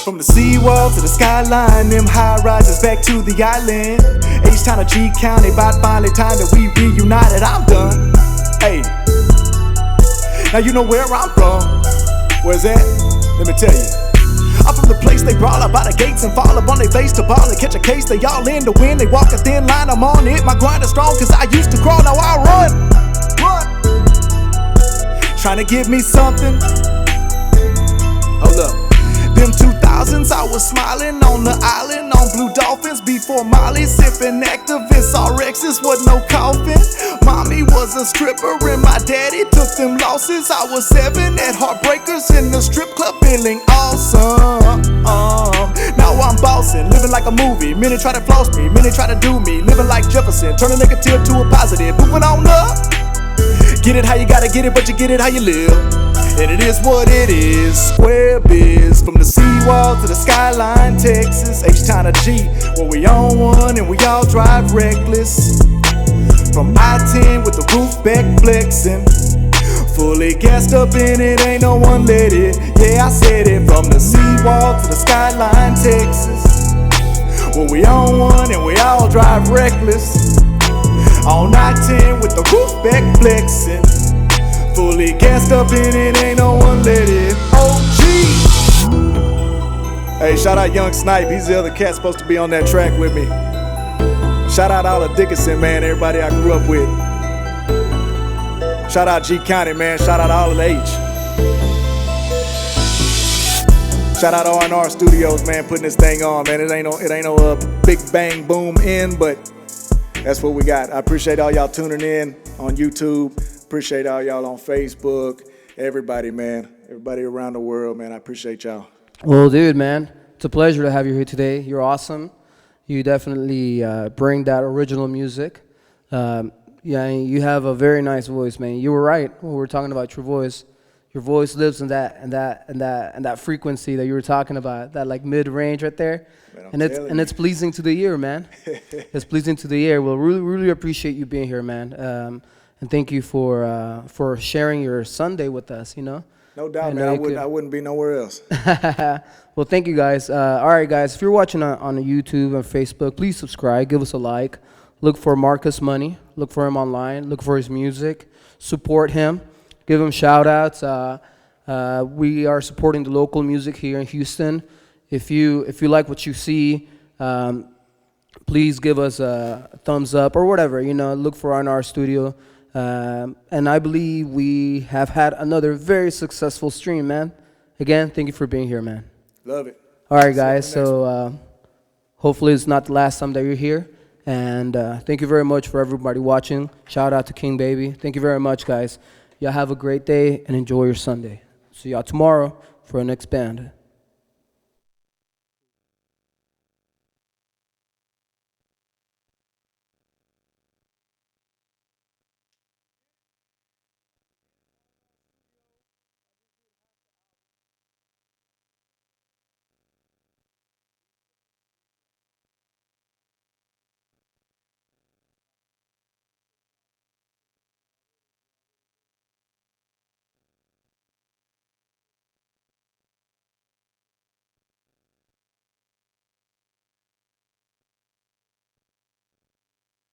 Speaker 3: From the seawall to the skyline, them high rises back to the island. H-Town to G County, about finally time that we reunited. I'm done. Hey, now you know where I'm from. Where's that? Let me tell you. I'm from the place they brawl up by the gates and fall up on their face to ball and catch a case. They all in the wind, they walk a thin line. I'm on it. My grind is strong, cause I used to crawl, now I run. Trying to give me something. Hold up. Them 2000s, I was smiling on the island on Blue Dolphins before Molly, sipping Actavis, RXs with no coffin. Mommy was a stripper and my daddy took them losses. I was 7 at Heartbreakers in the strip club, feeling awesome. Now I'm bossing, living like a movie. Many try to floss me, many try to do me. Living like Jefferson, turn a negative to a positive. Moving on up. Get it how you gotta get it, but you get it how you live. And it is what it is. Square biz. From the seawall to the skyline, Texas. H-Town to G, where we on one and we all drive reckless. From I-10 with the roof back flexing. Fully gassed up in it, ain't no one let it. Yeah, I said it. From the seawall to the skyline, Texas, where we on one and we all drive reckless. On I-10 with the roof back flexing. Fully gassed up in it, ain't no one let it. OG. Hey, shout out Young Snipe. He's the other cat supposed to be on that track with me. Shout out all of Dickinson, man. Everybody I grew up with. Shout out G County, man. Shout out all of the H. Shout out R&R Studios, man. Putting this thing on, man. It ain't no big bang boom in, but that's what we got. I appreciate all y'all tuning in on YouTube. Appreciate all y'all on Facebook. Everybody, man. Everybody around the world, man. I appreciate y'all.
Speaker 1: Well, dude, man, it's a pleasure to have you here today. You're awesome. You definitely bring that original music. Yeah, you have a very nice voice, man. You were right when we were talking about your voice. Your voice lives in that frequency that you were talking about, that like mid-range right there. Man, and it's pleasing to the ear, man. It's pleasing to the ear. We'll really appreciate you being here, man. And thank you for sharing your Sunday with us, you know.
Speaker 3: No doubt, man. I wouldn't be nowhere else.
Speaker 1: Well, thank you, guys. All right, guys, if you're watching on YouTube and Facebook, please subscribe. Give us a like. Look for Marcus Money. Look for him online. Look for his music. Support him. Give him shout-outs. We are supporting the local music here in Houston. If you like what you see, please give us a thumbs up or whatever. You know, look for R&R Studio. And I believe we have had another very successful stream, man. Again, thank you for being here, man.
Speaker 3: Love it.
Speaker 1: All right, guys. So hopefully it's not the last time that you're here. And thank you very much for everybody watching. Shout out to King Baby. Thank you very much, guys. Y'all have a great day and enjoy your Sunday. See y'all tomorrow for our next band.